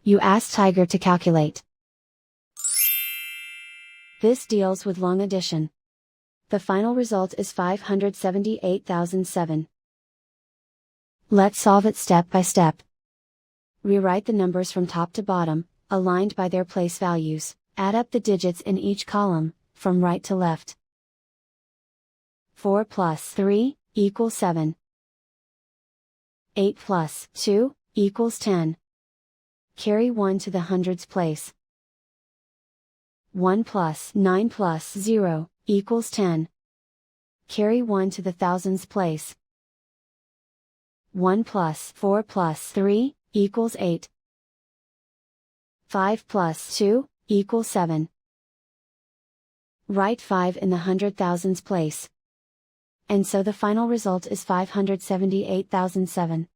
You ask Tiger to calculate. This deals with long addition. The final result is 578,007. Let's solve it step by step. Rewrite the numbers from top to bottom, aligned by their place values. Add up the digits in each column, from right to left. 4 plus 3 equals 7. 8 plus 2 equals 10. Carry 1 to the hundreds place. 1 plus 9 plus 0 equals 10. Carry 1 to the thousands place. 1 plus 4 plus 3 equals 8. 5 plus 2 equals 7. Write 5 in the hundred thousands place. And so the final result is 578,007.